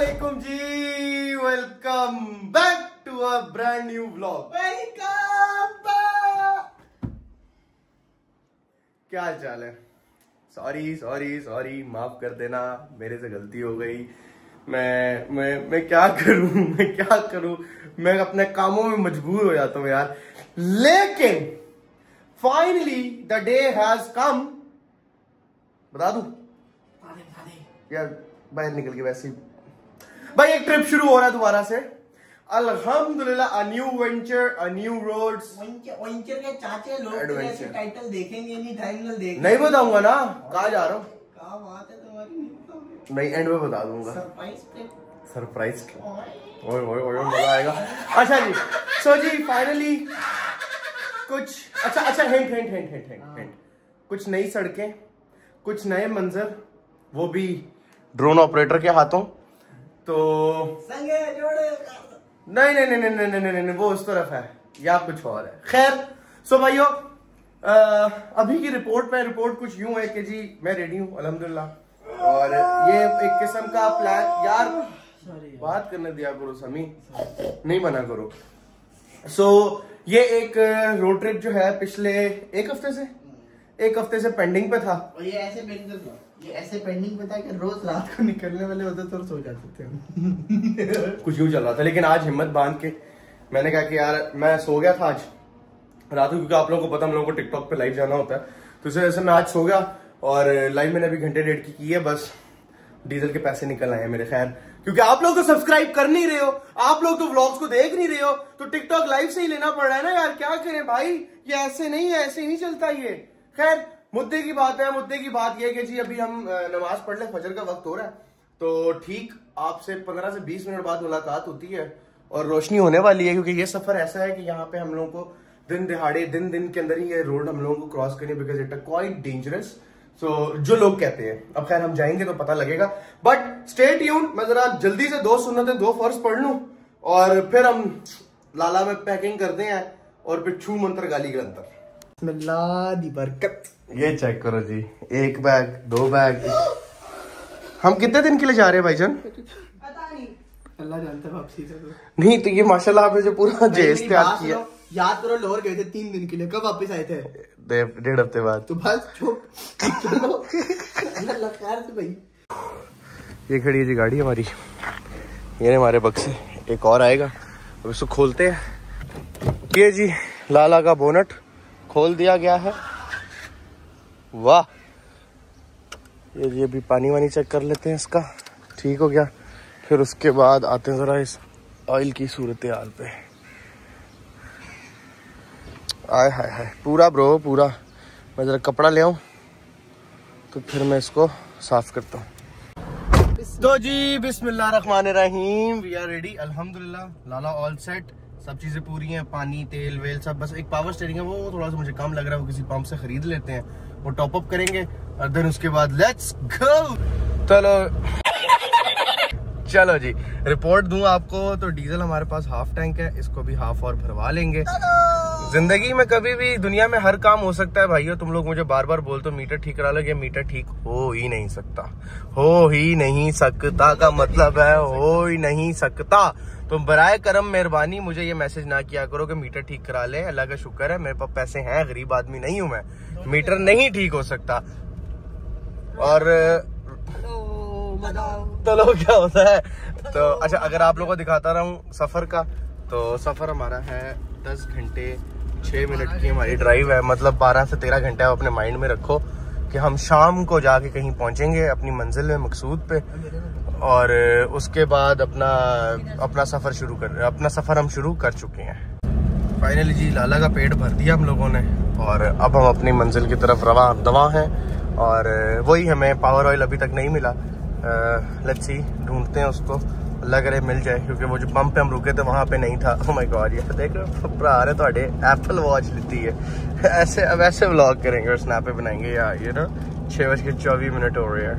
वालेकुम जी, welcome back to a brand new vlog. क्या हाल चाल है? सॉरी, माफ कर देना, मेरे से गलती हो गई। मैं क्या करूं, मैं अपने कामों में मजबूर हो जाता हूं यार। लेकिन finally the day has come. बता दूं यार, बाहर निकल के वैसे ही भाई एक ट्रिप शुरू हो रहा है दोबारा से, अल्हम्दुलिल्लाह। A new venture, a new roads. Venture के चाचे लोग ऐसे टाइटल देखेंगे नहीं, टाइटल देखेंगे नहीं बताऊंगा ना कहाँ जा रहा हूँ। क्या बात है तुम्हारी, नहीं एंड में बता दूंगा। सरप्राइज ओए मजा आएगा। अच्छा जी, सो जी फाइनली कुछ अच्छा हिंट। कुछ नई सड़कें, कुछ नए मंजर, वो भी ड्रोन ऑपरेटर के हाथों। तो नहीं, वो उस तरफ है या कुछ और है। खैर सो भाइयों, अभी की रिपोर्ट कुछ यूं है कि जी मैं रेडी हूँ अल्हम्दुलिल्लाह। और ये एक किस्म का प्लान, यार बात करने दिया करो समी, नहीं मना करो। सो ये एक रोड ट्रिप जो है पिछले एक हफ्ते से पेंडिंग पे था। और ये ऐसे पेंडिंग पे था कि रोज रात को निकलने वाले होते तो सो जाते थे। कुछ यूं चल रहा था, लेकिन आज हिम्मत बांध के मैंने कहा कि यार मैं सो गया था आज रात को, क्योंकि आप लोगों को पता, हम लोगों को टिकटॉक पे लाइव जाना होता है, तो इस वजह से मैं आज सो गया। और लाइव मैंने अभी घंटे डेढ़ की है, बस डीजल के पैसे निकल आए हैं मेरे। खैर क्योंकि आप लोग तो सब्सक्राइब कर नहीं रहे हो, आप लोग तो व्लॉग्स को देख नहीं रहे हो, तो टिकटॉक लाइव से ही लेना पड़ रहा है ना यार। क्या करें भाई, ये ऐसे नहीं चलता ये। खैर मुद्दे की बात यह कि जी अभी हम नमाज पढ़ ले, फजर का वक्त हो रहा है, तो ठीक आपसे 15 से 20 मिनट बाद मुलाकात होती है और रोशनी होने वाली है। क्योंकि ये सफर ऐसा है कि यहाँ पे हम लोगों को दिन दिहाड़े दिन के अंदर ही ये रोड हम लोगों को क्रॉस करनी, बिकॉज इट क्वाइट डेंजरस। सो जो लोग कहते हैं, अब खैर हम जाएंगे तो पता लगेगा, बट स्टे ट्यून। मैं जरा जल्दी से 2 सुन्नतें 2 फर्ज पढ़ लूं और फिर हम लाला में पैकिंग करते हैं और फिर छू मंत्र गाली गलंतर। बिस्मिल्लाह दी बरकत। ये चेक करो जी, 1 बैग 2 बैग। हम कितने दिन के लिए जा रहे हैं भाईजान? पता नहीं, अल्लाह जानता है। वापसी से नहीं तो ये माशाल्लाह आपने जो पूरा जेस तैयार किया। याद करो लाहौर गए थे 3 दिन के लिए, कब वापस आए थे? 1.5 हफ्ते बाद। तो बस चुप चलो अल्लाह खैर से भाई। ये खड़ी है जी गाड़ी हमारी, ये हमारे बक्से, एक और आएगा, अब इसको खोलते हैं। ये जी लाला का बोनट खोल दिया गया है। वाह, ये जी अभी पानी वानी चेक कर लेते हैं इसका, ठीक हो गया। फिर उसके बाद आते हैं जरा इस ऑयल की सूरत हाल पे। आय हाय पूरा ब्रो पूरा। मैं जरा कपड़ा ले आऊं तो फिर मैं इसको साफ करता हूँ। तो जी बिस्मिल्लाहिर्रहमानिर्रहीम, वी आर रेडी अल्हम्दुलिल्लाह। लाला ऑल सेट, सब चीजें पूरी हैं, पानी तेल वेल सब। बस एक पावर स्टीयरिंग है, वो थोड़ा सा मुझे कम लग रहा है, वो किसी पंप से खरीद लेते हैं, वो टॉप अप करेंगे और देन उसके बाद लेट्स गो। चलो जी रिपोर्ट दूं आपको तो डीजल हमारे पास हाफ टैंक है, इसको भी हाफ और भरवा लेंगे। जिंदगी में कभी भी दुनिया में हर काम हो सकता है भाइयों। तुम लोग मुझे बार बार बोलते हो मीटर ठीक करा लो, ये मीटर ठीक हो ही नहीं सकता का मतलब है हो ही नहीं सकता। तो बराए करम मेहरबानी मुझे ये मैसेज ना किया करो कि मीटर ठीक करा ले। अल्लाह का शुक्र है मेरे पास पैसे हैं, गरीब आदमी नहीं हूं मैं, मीटर नहीं ठीक हो सकता। और चलो क्या होता है तो अच्छा, अगर आप लोगों को दिखाता रहूं सफर का, तो सफर हमारा है 10 घंटे 6 मिनट की हमारी ड्राइव है। मतलब 12 से 13 घंटे आप अपने माइंड में रखो कि हम शाम को जाके कहीं पहुंचेंगे अपनी मंजिल में मकसूद पे, और उसके बाद अपना सफर हम शुरू कर चुके हैं। फाइनली जी लाला का पेट भर दिया हम लोगों ने और अब हम अपनी मंजिल की तरफ रवां हैं। और वही हमें पावर ऑयल अभी तक नहीं मिला, लेट्स सी ढूंढते हैं उसको, अल्लाह करे मिल जाए, क्योंकि वो जो पंप पे हम रुके थे वहाँ पे नहीं था। ओह माय गॉड, ये देख भरा रहे तो एप्पल वॉच लेती है ऐसे। अब ऐसे व्लॉग करेंगे और स्नैप पे बनाएंगे यार, ये ना 6:24 हो रहे हैं।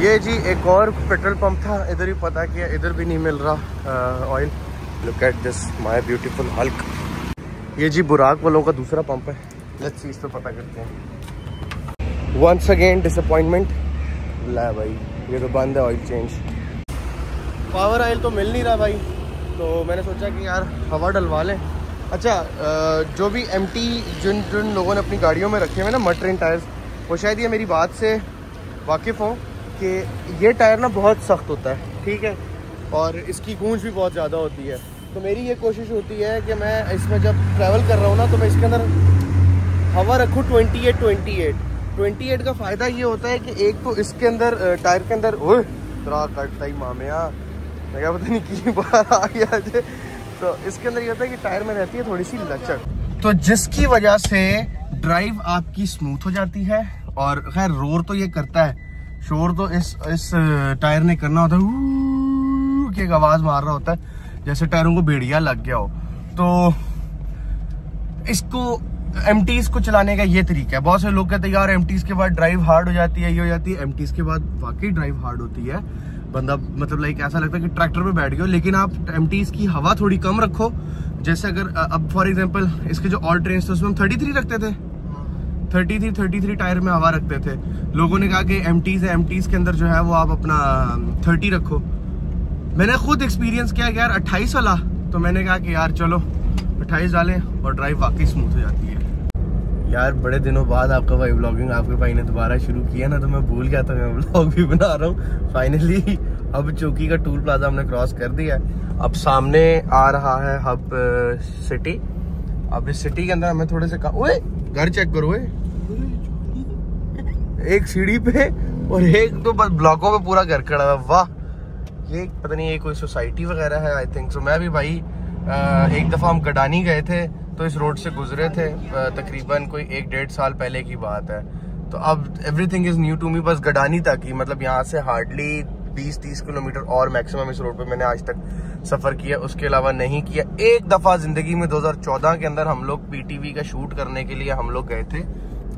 ये जी एक और पेट्रोल पंप था, इधर ही पता किया, इधर भी नहीं मिल रहा oil. Look at this my beautiful Hulk. ये जी बुराक वालों का दूसरा पंप है, लेट्स सी इस पे पता करते हैं। Once again disappointment. ला भाई ये तो बंद है ऑयल चेंज। पावर ऑयल तो मिल नहीं रहा भाई, तो मैंने सोचा कि यार हवा डलवा लें। अच्छा जो भी एमटी जिन लोगों ने अपनी गाड़ियों में रखे हुए ना मड ट्रेन टायर्स, वो शायद ये मेरी बात से वाकिफ़ हो कि ये टायर ना बहुत सख्त होता है, ठीक है, और इसकी गूंज भी बहुत ज़्यादा होती है। तो मेरी ये कोशिश होती है कि मैं इसमें जब ट्रैवल कर रहा हूँ ना तो मैं इसके अंदर हवा रखूँ 28 का फ़ायदा ये होता है कि एक तो इसके अंदर टायर के अंदर ओए तरा कटता ही मामिया, मैं क्या पता नहीं की बार आ गया थे। तो इसके अंदर ये होता है कि टायर में रहती है थोड़ी सी लचक, तो जिसकी वजह से ड्राइव आपकी स्मूथ हो जाती है। और खैर रोर तो ये करता है, शोर तो इस टायर ने करना होता है की एक आवाज़ मार रहा होता है जैसे टायरों को भेड़िया लग गया हो। तो इसको एमटीज को चलाने का ये तरीका है। बहुत से लोग कहते हैं यार एमटीज के बाद ड्राइव हार्ड हो जाती है, ये हो जाती है। एमटीज के बाद वाकई ड्राइव हार्ड होती है, बंदा मतलब लाइक ऐसा लगता है कि ट्रैक्टर में बैठ गया हो। लेकिन आप एमटीज की हवा थोड़ी कम रखो, जैसे अगर अब फॉर एग्जांपल इसके जो ऑल ट्रेन थे उसमें हम 33 रखते थे, 33 टायर में हवा रखते थे। लोगों ने कहा कि एमटीज है, एमटीज के अंदर जो है वो आप अपना 30 रखो। मैंने खुद एक्सपीरियंस किया कि यार 28 वाला, तो मैंने कहा कि यार चलो 28 डालें और ड्राइव वाकई स्मूथ हो जाती है। यार बड़े दिनों बाद आपका भाई व्लॉगिंग आपके भाई ने दोबारा शुरू किया ना, तो मैं भूल गया था मैं व्लॉग भी बना रहा हूँ फाइनली। अब चौकी का टूल प्लाजा हमने क्रॉस कर दिया है, अब सामने आ रहा है हब सिटी। अब इस सिटी के अंदर हमें थोड़े से ओए घर चेक करो, एक सीढ़ी पे और एक तो बस ब्लॉकों पे पूरा घर खड़ा है। वाह, ये पता नहीं ये कोई सोसाइटी वगैरह है आई थिंक सो। मैं भी भाई एक दफ़ा हम गडानी गए थे तो इस रोड से गुजरे थे, तकरीबन कोई 1-1.5 साल पहले की बात है। तो अब everything is new to me, बस गडानी तक ही, मतलब यहाँ से हार्डली 20-30 किलोमीटर और मैक्सिमम इस रोड पे मैंने आज तक सफ़र किया, उसके अलावा नहीं किया। एक दफ़ा ज़िंदगी में 2014 के अंदर हम लोग पीटीवी का शूट करने के लिए हम लोग गए थे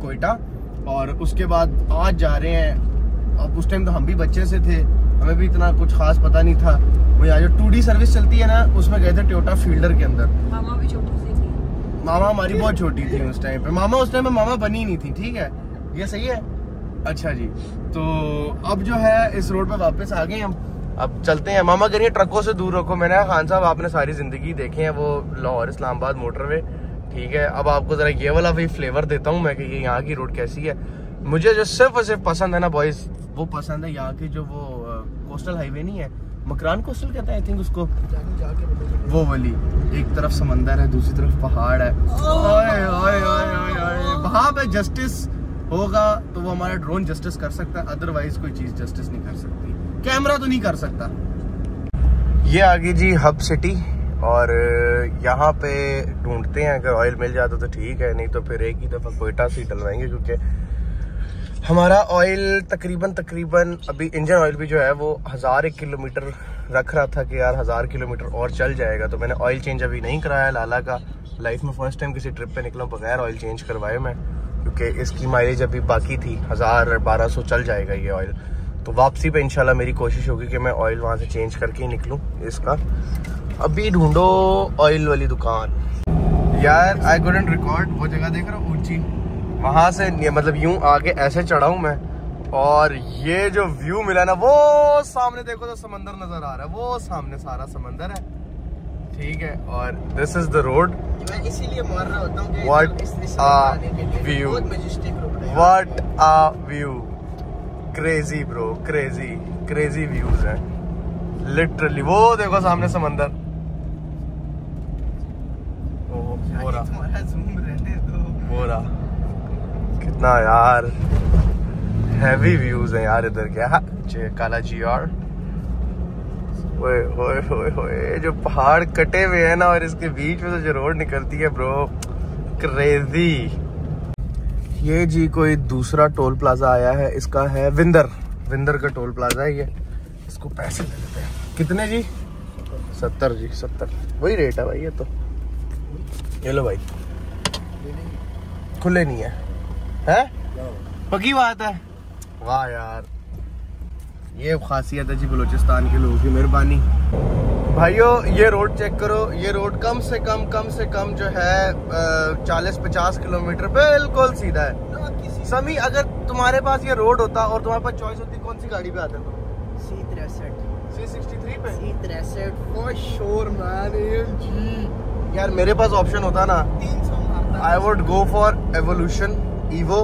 कोयटा, और उसके बाद आज जा रहे हैं। अब उस टाइम तो हम भी बच्चे से थे, हमें भी इतना कुछ खास पता नहीं था। वो यहाँ जो 2D सर्विस चलती है ना, उसमें गए थे टोयोटा फील्डर के अंदर। मामा भी छोटी सी थी, मामा हमारी बहुत छोटी थी उस टाइम पे, मामा उस टाइम पे मामा बनी नहीं थी, ठीक है, ये सही है। अच्छा जी, तो अब जो है इस रोड पे वापस आ गए हम, अब चलते हैं। मामा करिए ट्रकों से दूर रखो। मैंने कहा खान साहब आपने सारी जिंदगी देखे हैं वो लाहौर इस्लामाबाद मोटरवे, ठीक है, अब आपको जरा ये वाला भी फ्लेवर देता हूँ मैं कि ये यहाँ की रोड कैसी है। मुझे जो सिर्फ और सिर्फ पसंद है ना बॉयज, वो पसंद है यहाँ की जो वो कोस्टल हाईवे नहीं है, मकरान कोस्टल कहते हैं आई थिंक उसको, वो वाली। एक तरफ समंदर है, दूसरी तरफ पहाड़ है। ओए ओए ओए ओए, वहाँ पे जस्टिस होगा तो वो हमारा ड्रोन जस्टिस कर सकता है, अदरवाइज कोई चीज जस्टिस नहीं कर सकती, कैमरा तो नहीं कर सकता। ये आगे जी हब सिटी, और यहाँ पे ढूंढते हैं, अगर ऑयल मिल जाता तो ठीक है, नहीं तो फिर एक ही दफा कोयटा से डलवाएंगे, क्योंकि हमारा ऑयल तकरीबन अभी इंजन ऑयल भी जो है वो 1001 किलोमीटर रख रहा था कि यार 1000 किलोमीटर और चल जाएगा। तो मैंने ऑयल चेंज अभी नहीं कराया लाला का। लाइफ में फर्स्ट टाइम किसी ट्रिप पे निकला बगैर ऑयल चेंज करवाए मैं, क्योंकि इसकी माइलेज अभी बाकी थी, 1000-1200 चल जाएगा ये ऑयल। तो वापसी पे इंशाल्लाह मेरी कोशिश होगी कि मैं ऑयल वहाँ से चेंज करके ही निकलूँ इसका। अभी ढूंढो ऑयल वाली दुकान। यार आई कुडंट रिकॉर्ड, वो जगह देख रहा हूँ ऊंची, वहां से मतलब यूं आगे ऐसे चढ़ा हूं मैं, और ये जो व्यू मिला ना, वो सामने देखो तो समंदर नजर आ रहा है, वो सामने सारा समंदर है, ठीक है, और दिस इज द रोड। मैं इसीलिए मार रहा होता हूं कि what a view, what a view, crazy bro, crazy views हैं लिटरली। वो देखो सामने समंदर, वो रहा कितना यार हैवी व्यूज हैं यार इधर। क्या काला जी यार, ओए ओए ओए ओए, जो पहाड़ कटे हुए हैं ना और इसके बीच में जो रोड निकलती है ब्रो, क्रेजी। ये जी कोई दूसरा टोल प्लाजा आया है, इसका है विंदर का टोल प्लाजा है ये। इसको पैसे ले लेते हैं। कितने जी? 70 जी, 70 वही रेट है भाई ये तो। ये लो भाई, खुले नहीं है पक्की बात है। वाह यार, ये खासियत है जी बलूचिस्तान के लोगों की, मेहरबानी। भाइयों ये रोड चेक करो, ये रोड कम से कम जो है 40-50 किलोमीटर बिल्कुल सीधा है। समी अगर तुम्हारे पास ये रोड होता और तुम्हारे पास चॉइस होती, कौन सी गाड़ी पे आते तुम? C63 C63 पे C63 for sure man AMG यार मेरे पास ऑप्शन होता ना 300 मारता I would go for evolution evo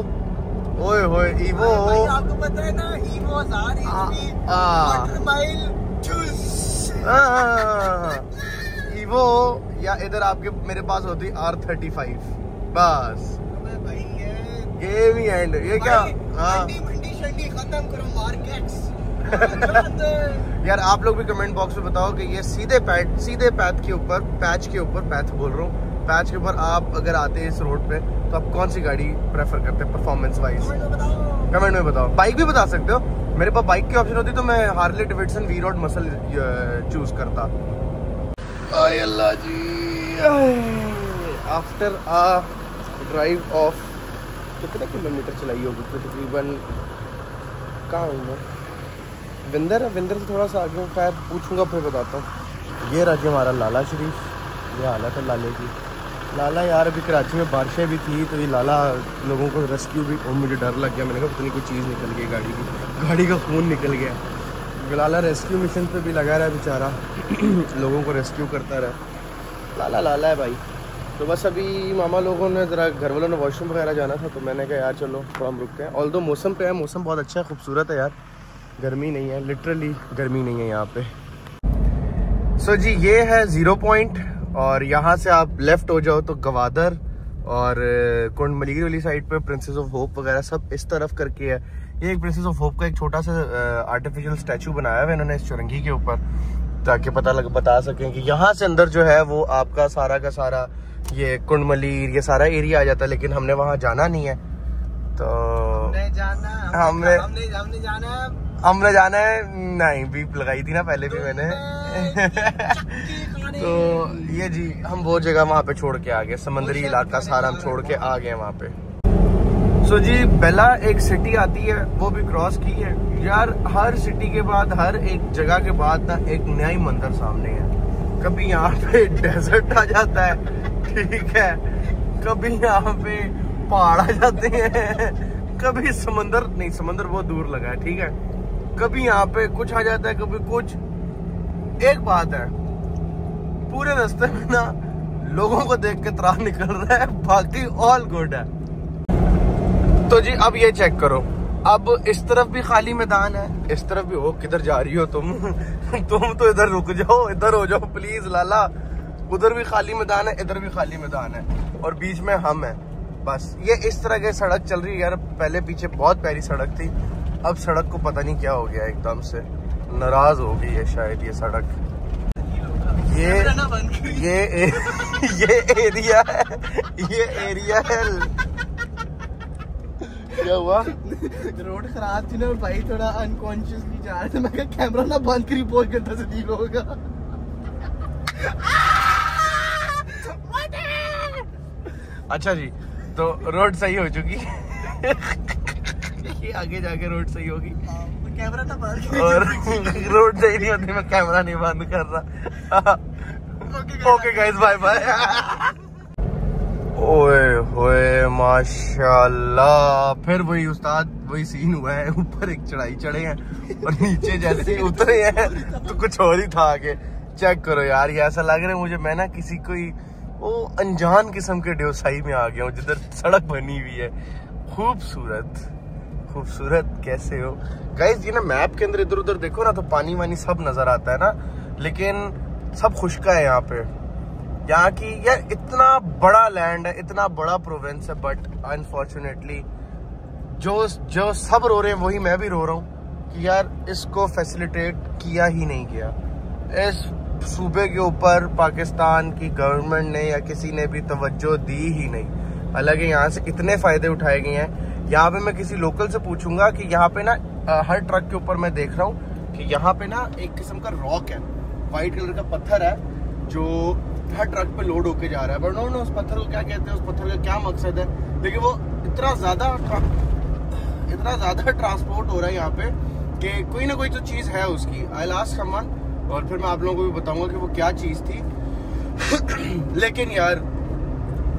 ओए होए ईवो भाई आपको पता है ना evo 1000 HP quarter mile evo या इधर आपके मेरे पास होती R35 बस भाई ये गेम ही एंड ये क्या मंडी शंडी खत्म करो मार्केट्स यार आप लोग भी कमेंट बॉक्स में बताओ कि ये सीधे पैच के ऊपर पैच बोल रहा हूँ पैच के ऊपर आप अगर आते हैं इस रोड पे तो आप कौन सी गाड़ी प्रेफर करते हैं परफॉर्मेंस वाइज कमेंट में बताओ बाइक भी बता सकते हो मेरे पास बाइक की ऑप्शन होती तो मैं Harley Davidson V Rod muscle choose करता Allah ji after a drive off कितने किलोमीटर चलाई होगी तकरीबन कहाँ हूँ मैं विंदर से थोड़ा सा आगे खैर पूछूंगा फिर बताता हूँ ये राज्य हमारा लाला शरीफ ये हालत है लाले की लाला यार अभी कराची में बारिशें भी थी तो ये लाला लोगों को रेस्क्यू भी और मुझे डर लग गया मैंने कहा इतनी कोई चीज़ निकल गई गाड़ी का खून निकल गया लाला रेस्क्यू मिशन पे भी लगा रहा है बेचारा लोगों को रेस्क्यू करता रहा लाला है भाई तो बस अभी मामा लोगों ने ज़रा घर वालों ने वॉशरूम वगैरह जाना था तो मैंने कहा यार चलो थोड़ा हम रुकते हैं ऑल्दो मौसम पे है मौसम बहुत अच्छा है खूबसूरत है यार गर्मी नहीं है लिटरली गर्मी नहीं है यहाँ पे सो जी ये है 0 पॉइंट और यहाँ से आप लेफ्ट हो जाओ तो गवादर और कुंड मलीगिरी वाली साइड पे प्रिंसेस ऑफ होप वगैरह सब इस तरफ करके है ये एक प्रिंसेस ऑफ होप का एक छोटा सा आर्टिफिशियल स्टैचू बनाया हुआ है इन्होंने इस चुरंगी के ऊपर ताकि बता सकें कि यहाँ से अंदर जो है वो आपका सारा का सारा ये कुंड मलीर ये सारा एरिया आ जाता है लेकिन हमने वहाँ जाना नहीं है तो हमने जाना है नहीं बीप लगाई थी ना पहले भी मैंने तो ये जी हम वो जगह वहाँ पे छोड़ के आ गए समंदरी इलाका सारा हम छोड़ के आ गए वहाँ पे सो जी बेला एक सिटी आती है वो भी क्रॉस की है यार हर सिटी के बाद हर एक जगह के बाद ना एक नया ही मंदिर सामने है कभी यहाँ पे डेजर्ट आ जाता है ठीक है कभी यहाँ पे पहाड़ आ जाते हैं कभी समंदर बहुत दूर लगा है ठीक है कभी यहाँ पे कुछ आ जाता है कभी कुछ एक बात है पूरे रास्ते में ना लोगों को देख के त्राह निकल रहा है बाकी ऑल गुड है तो जी अब ये चेक करो अब इस तरफ भी खाली मैदान है इस तरफ भी हो किधर जा रही हो तुम तो इधर रुक जाओ इधर हो जाओ प्लीज लाला उधर भी खाली मैदान है इधर भी खाली मैदान है और बीच में हम है बस ये इस तरह की सड़क चल रही है यार पहले पीछे बहुत प्यारी सड़क थी अब सड़क को पता नहीं क्या हो गया एकदम से नाराज हो गई है शायद ये सड़क ये एरिया है क्या हुआ रोड खराब थी ना भाई थोड़ा अनकॉन्शियसली जा रहा था मैं कहा कैमरा ना बंद कर रिपोर्ट करता से ठीक होगा अच्छा जी तो रोड सही हो चुकी ये आगे जाके रोड सही होगी कैमरा ना बंद और रोड सही नहीं होती मैं कैमरा नहीं बंद कर रहा ओके गाइस बाय बाय ओए होए माशाल्लाह फिर वही उस्ताद वही सीन हुआ है ऊपर एक चढ़ाई चढ़े हैं और नीचे जैसे ही उतरे हैं तो कुछ और ही था आगे चेक करो यार ये ऐसा लग रहा है मुझे मैं ना किसी कोई वो अनजान किस्म के ड्योसाई में आ गया हूँ जिधर सड़क बनी हुई है खूबसूरत कैसे हो गाइस ये ना मैप के अंदर इधर उधर देखो ना तो पानी वानी सब नजर आता है ना लेकिन सब खुश्का है यहाँ पे यहाँ की यार इतना बड़ा लैंड है इतना बड़ा प्रोविंस है बट अनफॉर्चुनेटली जो सब रो रहे हैं वही मैं भी रो रहा हूँ कि यार इसको फैसिलिटेट किया ही नहीं गया इस सूबे के ऊपर पाकिस्तान की गवर्नमेंट ने या किसी ने भी तवज्जो दी ही नहीं हालांकि यहाँ से इतने फायदे उठाए गए हैं यहाँ पे मैं किसी लोकल से पूछूंगा कि यहाँ पे ना हर ट्रक के ऊपर मैं देख रहा हूँ कि यहाँ पे ना एक किस्म का रॉक है व्हाइट कलर का पत्थर है जो हर ट्रक पे लोड होके जा रहा है बट नो उस पत्थर को क्या कहते हैं उस पत्थर का क्या मकसद है लेकिन वो इतना ज्यादा ट्रांसपोर्ट हो रहा है यहाँ पे कि कोई ना कोई तो चीज है उसकी आई लास्ट समवन और फिर मैं आप लोगों को भी बताऊंगा कि वो क्या चीज थी लेकिन यार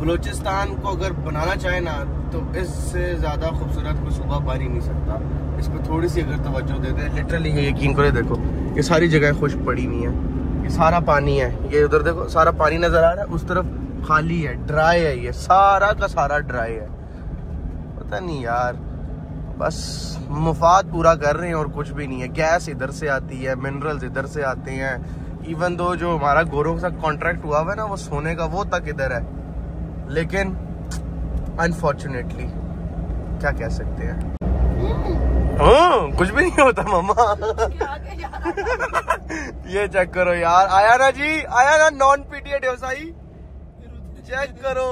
बलूचिस्तान को अगर बनाना चाहे ना तो इससे ज्यादा खूबसूरत कोई सूबा बन ही नहीं सकता इस पर थोड़ी सी अगर तवज्जो देते हैं लिटरली यकीन करे देखो ये सारी जगह खुश्क पड़ी हुई है, ये सारा पानी है, ये उधर देखो सारा पानी नजर आ रहा है, उस तरफ खाली है, ड्राई है, ये सारा का सारा ड्राई है। पता नहीं यार, बस मुफाद पूरा कर रहे हैं और कुछ भी नहीं है। गैस इधर से आती है, मिनरल्स इधर से आते हैं, इवन दो जो हमारा गोरों के साथ कॉन्ट्रैक्ट हुआ हुआ है ना वो सोने का, वो तक इधर है। लेकिन अनफॉर्चुनेटली क्या कह सकते हैं, कुछ भी नहीं होता मामा। ये चेक करो यार, आया ना जी, आया ना नॉन पीटीए व्यवसायी, चेक करो,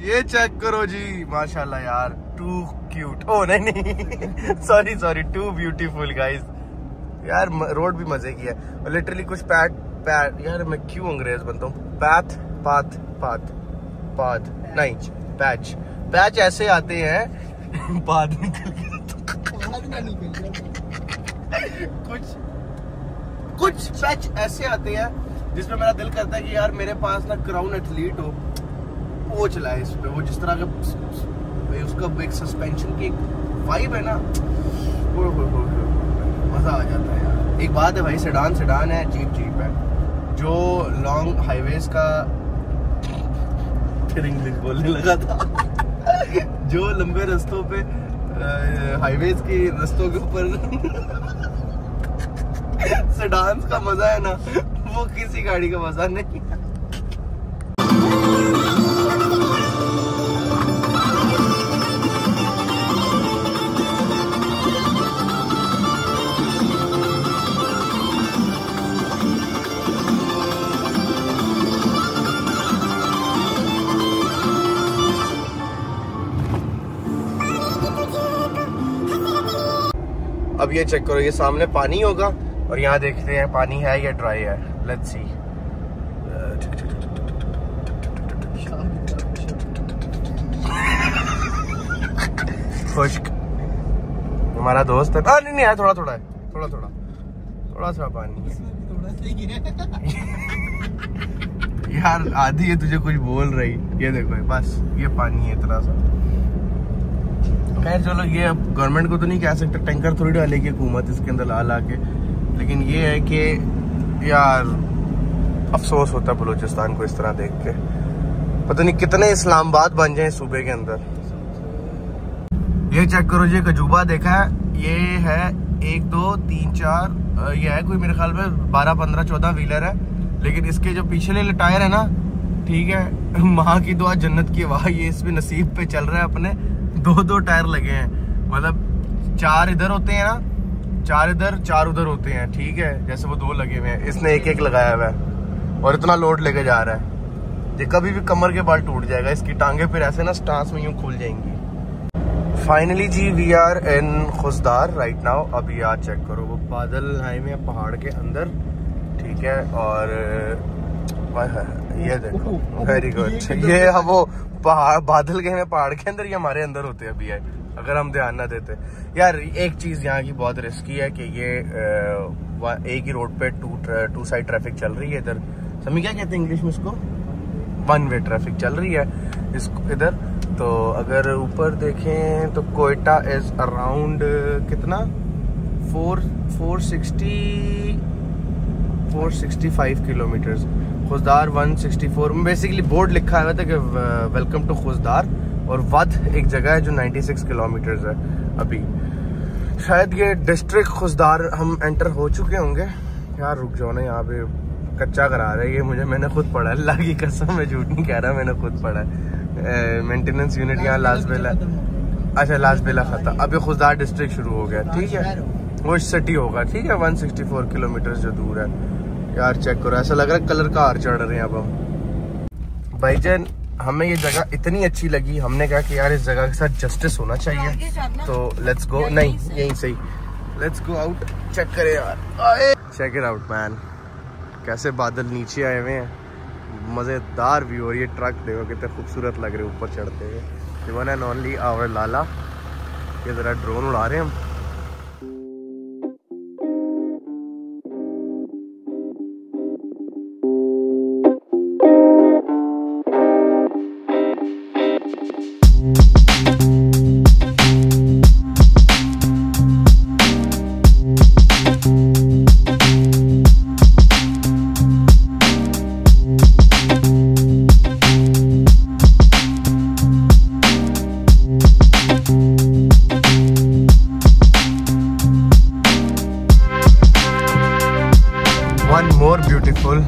ये चेक करो जी, माशाल्लाह यार, टू क्यूट, ओ नहीं सॉरी टू ब्यूटीफुल गाइस। यार रोड भी मजे की है, लिटरली कुछ पैट यार, मैं क्यों अंग्रेज बनता हूँ, पाथ नहीं, पैच ऐसे आते हैं बाद निकल कुछ पैच ऐसे आते हैं जिसमें मेरा दिल करता है कि यार मेरे पास ना क्राउन एथलीट हो, वो चलाए इस पे, वो जिस तरह का उसका एक सस्पेंशन की वाइब है ना, वो मजा आ जाता है यार। एक बात है भाई, सेडान है, जीप है, जो लॉन्ग हाईवेज का इंग्लिश बोलने लगा था जो लंबे रास्तों पे हाईवेज के रास्तों के ऊपर सेडान्स का मजा है ना, वो किसी गाड़ी का मजा नहीं। अब ये चेक करो, ये सामने पानी होगा और यहाँ देखते हैं पानी है या ड्राई है, लेट्स सी। खुश्क हमारा दोस्त है, नहीं है, थोड़ा सा पानी है यार, आधी है तुझे कुछ बोल रही, ये देखो बस ये पानी है इतना सा। खैर चलो, ये अब गवर्नमेंट को तो नहीं कह सकते, टैंकर थोड़ी डालेगी हुकूमत इसके अंदर ला के, लेकिन ये है कि यार अफसोस होता है बलूचिस्तान को इस तरह देख के, पता नहीं कितने इस्लामाबाद बन जाए सूबे के अंदर। ये चेक करो जी, एक अजूबा देखा है, ये है 1 2 3 4, ये है कोई मेरे ख्याल में 12 15 14 व्हीलर है, लेकिन इसके जो पिछले टायर है ना, ठीक है, माँ की दुआ जन्नत की वाह, ये इसमें नसीब पे चल रहा है अपने, 2 टायर लगे हैं, मतलब 4 इधर होते हैं ना, 4 इधर 4 उधर होते हैं, ठीक है, जैसे वो 2 लगे हुए हैं, इसने एक लगाया हुआ है और इतना लोड लेके जा रहा है, ये कभी भी कमर के बाल टूट जाएगा, इसकी टांगे फिर ऐसे ना स्टांस में यूं खुल जाएंगी। फाइनली जी we are in Khuzdar right now. अब यार चेक करो, वो बादल आए हुए हैं पहाड़ के अंदर, ठीक है, और ये देखो, वेरी गुड, ये हम वो पहाड़ बादल गए हैं पहाड़ के अंदर, ये हमारे अंदर होते अभी है, अगर हम ध्यान ना देते। यार एक चीज यहाँ की बहुत रिस्की है कि ये एक ही रोड पे टू साइड ट्रैफिक चल रही है इधर, समझ क्या कहते हैं इंग्लिश में इसको, 1 वे ट्रैफिक चल रही है इसको इधर। तो अगर ऊपर देखें तो कोयटा इज अराउंड कितना 465 किलोमीटर्स, खुशदार 164, बेसिकली बोर्ड लिखा हुआ था कि वेलकम टू खुशदार, और वध एक जगह है जो 96 किलोमीटर्स है। अभी शायद ये डिस्ट्रिक्ट खुशदार हम एंटर हो चुके होंगे। यार रुक जाओ ना, यहाँ पे कच्चा करा रहा है ये मुझे, मैंने खुद पढ़ा है, अल्लाह की कसम मैं झूठ नहीं कह रहा, मैंने खुद पढ़ा है। मेंटेनेंस यूनिट यहाँ लाजबेला, अच्छा लाजबेला खता, अब ये खुशदार डिस्ट्रिक्ट शुरू हो गया, ठीक है, वो सिटी होगा, ठीक है, 164 किलोमीटर जो दूर है। यार चेक करो, ऐसा लग रहा है कलर का हार चढ़ रहे हैं अब हम। भाईजान हमें ये जगह इतनी अच्छी लगी, हमने कहा कि यार इस जगह के साथ जस्टिस होना चाहिए, तो लेट्स गो, नहीं यहीं सही, लेट्स गो आउट, चेक करें यार, चेक इट आउट मैन, कैसे बादल नीचे आए हुए हैं, मज़ेदार व्यू, और ये ट्रक देखो कितने खूबसूरत लग रहे हैं ऊपर चढ़ते हुए। वन एंड ओनली आवर लाला, ये ज़रा ड्रोन उड़ा रहे हैं हम। One more beautiful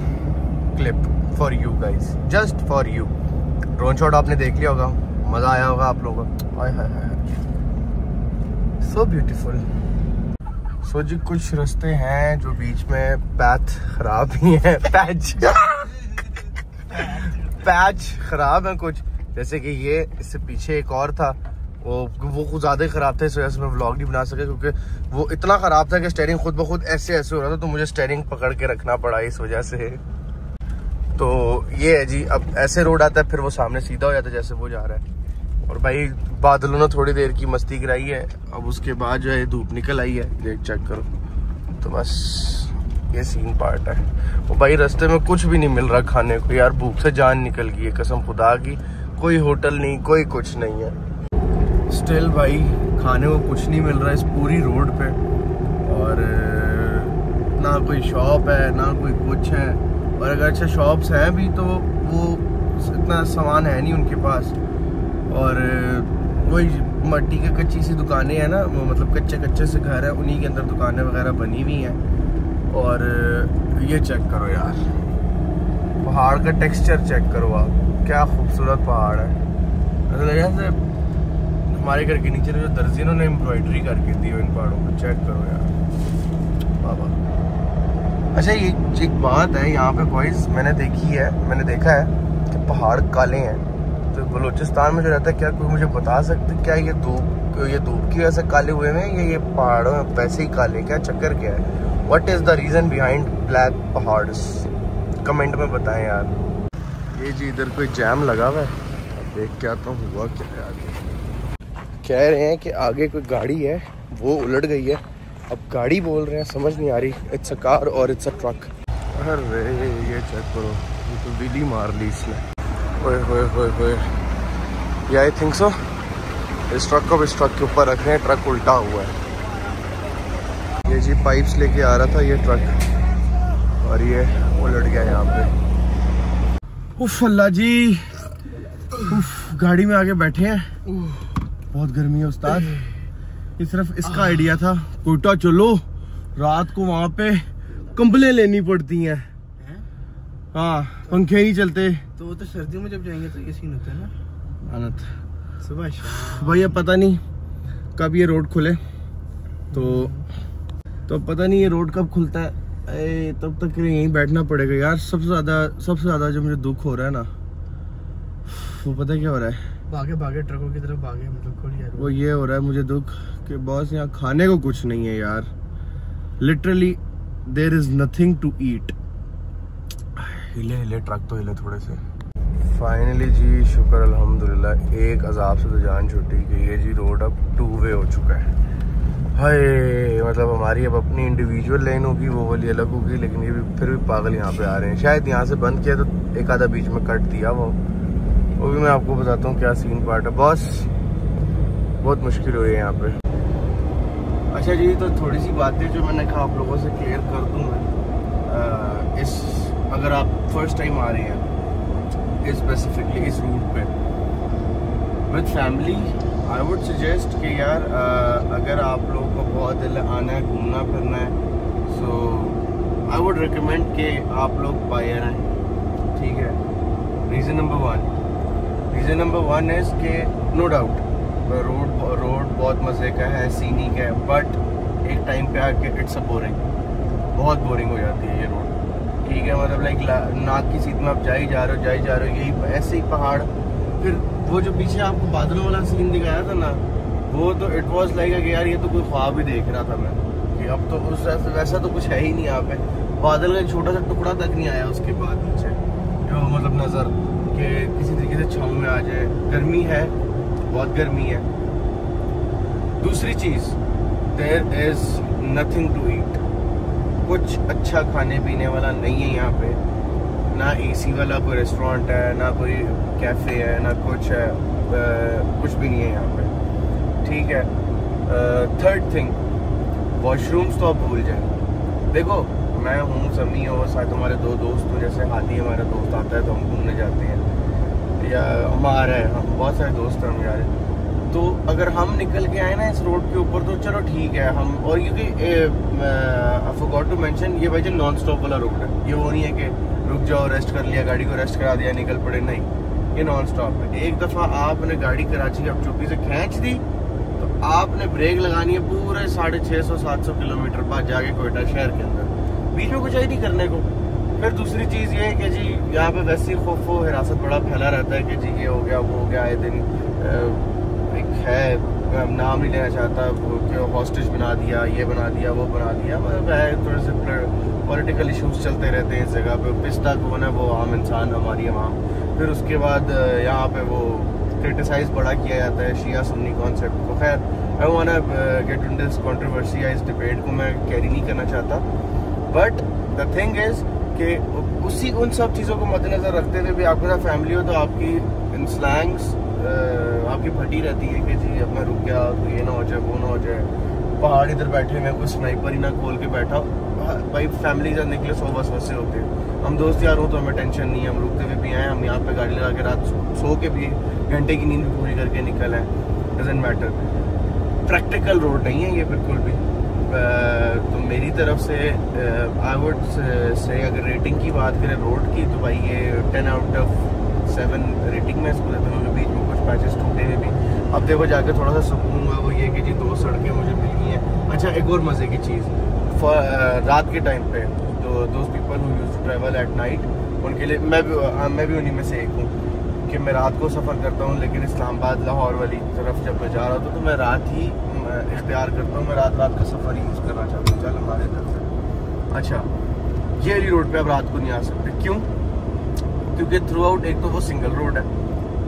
clip for you guys, just for you. Drone shot आपने देख लिया होगा, मजा आया होगा आप लोगों को। हाय हाय हाय, सो ब्यूटीफुल। सो जी कुछ रास्ते हैं जो बीच में पैथ खराब ही है, पैच खराब है कुछ, जैसे कि ये इससे पीछे एक और था, वो कुछ ज्यादा ही खराब था, इस वजह से मैं व्लॉग नहीं बना सका क्योंकि वो इतना खराब था कि स्टीयरिंग खुद ब खुद ऐसे हो रहा था, तो मुझे स्टीयरिंग पकड़ के रखना पड़ा इस वजह से। तो ये है जी, अब ऐसे रोड आता है फिर वो सामने सीधा हो जाता है जैसे वो जा रहा है। और भाई बादलों ने थोड़ी देर की मस्ती कराई है, अब उसके बाद जो है धूप निकल आई है, देख चेक करो। तो बस ये सीन पार्ट है। वो भाई रास्ते में कुछ भी नहीं मिल रहा खाने को यार, भूख से जान निकल गई है कसम खुदा की। कोई होटल नहीं, कोई कुछ नहीं है। स्टिल भाई खाने को कुछ नहीं मिल रहा है इस पूरी रोड पे, और ना कोई शॉप है ना कोई कुछ है। और अगर अच्छा शॉप्स हैं भी तो वो इतना सामान है नहीं उनके पास, और वही मट्टी के कच्ची सी दुकानें हैं ना, वो मतलब कच्चे कच्चे से घर है, उन्हीं के अंदर दुकानें वगैरह बनी हुई हैं। और ये चेक करो यार, पहाड़ का टेक्सचर चेक करो आप, क्या खूबसूरत पहाड़ है। ऐसा लग रहा है हमारे घर के नीचे जो दर्जी ने एम्ब्रॉयडरी करके दी हो इन पहाड़ों पर, चेक करो यार बाबा। अच्छा ये एक बात है यहाँ पे बॉयज, मैंने देखा है कि पहाड़ काले हैं। तो बलूचिस्तान में जो रहता है, क्या कोई मुझे बता सकते क्या ये धूप की वजह से काले हुए हैं या ये पहाड़ों में वैसे ही काले, क्या चक्कर क्या है? What is the reason behind black पहाड़स? कमेंट में बताएं यार। ये जी इधर कोई जैम लगा हुआ है, देख के आता हूँ हुआ क्या है आगे। कह रहे हैं कि आगे कोई गाड़ी है वो उलट गई है, अब गाड़ी बोल रहे हैं समझ नहीं आ रही, इट्स अ कार और इट्स अ ट्रक। अरे ये चेक करो, ये तो बिली मार ली इसने। ओए होए होए होए, ये आई थिंक सो इस ट्रक को इस ट्रक के ऊपर रख रहे हैं, ट्रक उल्टा हुआ है। ये जी पाइप्स लेके आ रहा था ये ट्रक और ये उलट गया यहाँ पे। उफ अल्लाह जी, उफ गाड़ी में आगे बैठे हैं, बहुत गर्मी है उस्ताद। ये सिर्फ इसका आइडिया था, कोयटा चलो रात को वहाँ पे कंबलें लेनी पड़ती हैं। हाँ पंखे नहीं चलते, तो वो तो सर्दियों में जब जाएंगे तो ये सीन होता है ना। आनत सुबह भैया पता नहीं कब ये रोड खुले, तो पता नहीं ये रोड कब खुलता है, तब तक यहीं बैठना पड़ेगा यार। सबसे ज्यादा जो मुझे दुख हो रहा है ना, वो पता है क्या हो रहा है? भागे ट्रकों की तरफ भागे, मतलब वो ये हो रहा है मुझे दुख कि बॉस यहाँ खाने को कुछ नहीं है यार, literally there is nothing to eat. हिले ट्रक तो हिले थोड़े से। फाइनली जी शुक्र अल्हम्दुलिल्लाह, एक अजाब से तो जान छूटी कि ये जी रोड अब 2 वे हो चुका है। हाय मतलब हमारी अब अपनी इंडिविजुअल लेन होगी, वो वाली अलग होगी, लेकिन ये भी फिर भी पागल यहाँ पे आ रहे हैं। शायद यहाँ से बंद किया तो एक आधा बीच में कट दिया, वो भी मैं आपको बताता हूँ क्या सीन पार्ट है। बॉस बहुत मुश्किल हुई है यहाँ पे। अच्छा जी, तो थोड़ी सी बातें जो मैंने कहा आप लोगों से क्लियर कर दूँ मैं। अगर आप फर्स्ट टाइम आ रहे हैं स्पेसिफिकली इस रूट पे with family, I would suggest कि यार अगर आप लोगों को बहुत दिल आना है, घूमना फिरना है, सो आई वुड रिकमेंड कि आप लोग बाय एयर आएँ, ठीक है। रीज़न नंबर वन इज़ कि नो डाउट रोड बहुत मज़े का है, सीनिक है, बट एक टाइम पे आके इट्स अ बोरिंग, बहुत बोरिंग हो जाती है ये रोड, ठीक है। मतलब लाइक नाक की सीट में आप जा ही जा रहे हो, यही ऐसे ही पहाड़। फिर वो जो पीछे आपको बादलों वाला सीन दिखाया था ना, वो तो इट वाज लाइक कि यार ये तो कोई ख्वाब ही देख रहा था मैं, कि अब तो उस वैसा तो कुछ है ही नहीं यहाँ पे। बादल का एक छोटा सा टुकड़ा तक नहीं आया उसके बाद नीचे, जो मतलब नज़र के किसी तरीके से छाँव में आ जाए। गर्मी है, बहुत गर्मी है। दूसरी चीज़, there is nothing to eat, कुछ अच्छा खाने पीने वाला नहीं है यहाँ पे, ना एसी वाला कोई रेस्टोरेंट है, ना कोई कैफ़े है, ना कुछ है, कुछ भी नहीं है यहाँ पे, ठीक है। थर्ड थिंग, वॉशरूम्स तो आप भूल जाए। देखो मैं हूँ, समी हो, साथ हमारे 2 दोस्त हो, जैसे हाथी हमारा दोस्त आता है तो हम घूमने जाते हैं, या हमारे हम बहुत सारे दोस्त हैं हम यार, तो अगर हम निकल के आए ना इस रोड के ऊपर तो चलो ठीक है हम, और क्योंकि आई फॉरगॉट टू मेंशन, ये भाई नॉन स्टॉप वाला रोड है, ये वो नहीं है कि रुक जाओ रेस्ट कर लिया, गाड़ी को रेस्ट करा दिया निकल पड़े, नहीं, ये नॉन स्टॉप है। एक दफ़ा आपने गाड़ी कराची की चौकी से खींच दी तो आपने ब्रेक लगानी है पूरे 650-700 किलोमीटर बाद जाके कोयटा शहर के अंदर, बीच में कुछ ही नहीं करने को। फिर दूसरी चीज़ ये है कि जी यहाँ पे वैसे ही खौफ व हिरासत बड़ा फैला रहता है कि जी ये हो गया वो हो गया, आए दिन एक है नाम नहीं लेना चाहता कि हॉस्टेज बना दिया, ये बना दिया, वो बना दिया, मतलब है थोड़े से पॉलिटिकल इश्यूज चलते रहते हैं इस जगह पे। पिस्ता कौन है, वो आम इंसान हमारी वहाँ। फिर उसके बाद यहाँ पे वो क्रिटिसाइज बड़ा किया जाता है शिया सुन्नी कॉन्सेप्ट को। खैर I want get in this controversy या इस डिबेट को मैं कैरी नहीं करना चाहता, बट द थिंग इज कि उसी उन सब चीज़ों को मद्देनजर रखते हुए भी आपके साथ फैमिली हो तो आपकी इन स्लैंग्स आपकी फटी रहती है कि जी अब मैं रुक गया तो ये ना हो जाए, वो ना हो जाए, पहाड़ इधर बैठे में कोई स्नाइपर ही ना खोल के बैठा। भाई फैमिली जब निकले 100 बस वैसे होते हैं, हम दोस्त यार हो तो हमें टेंशन नहीं है, हम रुकते हुए भी आए, हम यहाँ पे गाड़ी लगा के रात सो के भी घंटे की नींद भी पूरी करके निकल आए, डजेंट मैटर। प्रैक्टिकल रोड नहीं है ये बिल्कुल भी। तो मेरी तरफ से आई वुड से अगर रेटिंग की बात करें रोड की तो भाई ये 10 आउट ऑफ 7 रेटिंग में इसको देता हूँ। बीच में कुछ पैचेस टूटे हुए भी, अब देखो जाके थोड़ा सा सुकून हुआ वो ये कि जी 2 सड़कें मुझे मिल गई हैं। अच्छा एक और मज़े की चीज़, रात के टाइम पे तो those people who used to travel at night, उनके लिए मैं भी उन्हीं में से एक हूँ कि मैं रात को सफ़र करता हूँ, लेकिन इस्लामाबाद लाहौर वाली तरफ जब मैं जा रहा हूँ तो मैं रात ही इख्तियार करता हूँ, मैं रात का सफ़र यूज़ करना चाहता हूँ। चल हमारे तरफ से अच्छा ये वाली रोड पे अब रात को नहीं आ सकते, क्यों? क्योंकि थ्रू आउट एक तो वो सिंगल रोड है,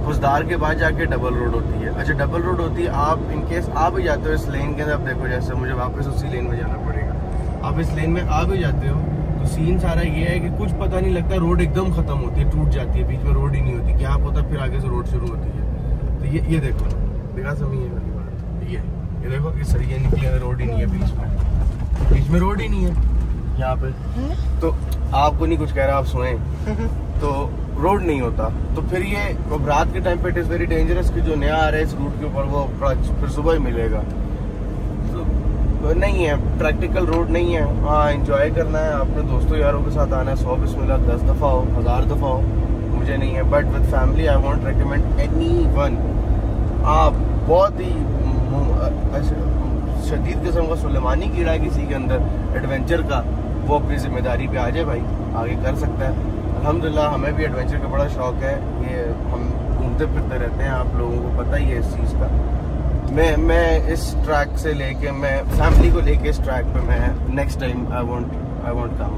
खुशदार के बाद जाके डबल रोड होती है। अच्छा डबल रोड होती है, आप इनकेस आ भी जाते हो इस लेन के अंदर, अब देखो जैसे मुझे वापस उसी लेन में जाना पड़ेगा, आप इस लेन में आ भी जाते हो तो सीन सारा ये है कि कुछ पता नहीं लगता, रोड एकदम खत्म होती है, टूट जाती है, बीच में रोड ही नहीं होती, क्या होता है फिर आगे से रोड शुरू होती है। तो ये देखो देखा समझिए वाली बात, ये देखो इस सरिये निकले रोड ही नहीं है, बीच में रोड ही नहीं है यहाँ पे, तो आपको नहीं कुछ कह रहा, आप सोए तो रोड नहीं होता। तो फिर ये रात के टाइम पे इट इज़ वेरी डेंजरस कि जो नया आ रहा है इस रूट के ऊपर वो फिर सुबह ही मिलेगा, तो नहीं है, प्रैक्टिकल रोड नहीं है। हाँ एंजॉय करना है, अपने दोस्तों यारों के साथ आना है, 100 बिस्मिल्लाह 10 दफ़ा हो 1000 दफ़ा हो, मुझे नहीं है, but with family I want recommend anyone. आप बहुत ही शदीद किस्म का सुलेमानी कीड़ा है किसी के अंदर एडवेंचर का, वो अपनी जिम्मेदारी पे आ जाए भाई, आगे कर सकता है। अल्हम्दुलिल्लाह हमें भी एडवेंचर का बड़ा शौक है, ये हम घूमते फिरते रहते हैं, आप लोगों को पता ही है इस चीज़ का। मैं इस ट्रैक से लेके मैं फैमिली को लेके इस ट्रैक पे मैं नेक्स्ट टाइम आई वांट कम।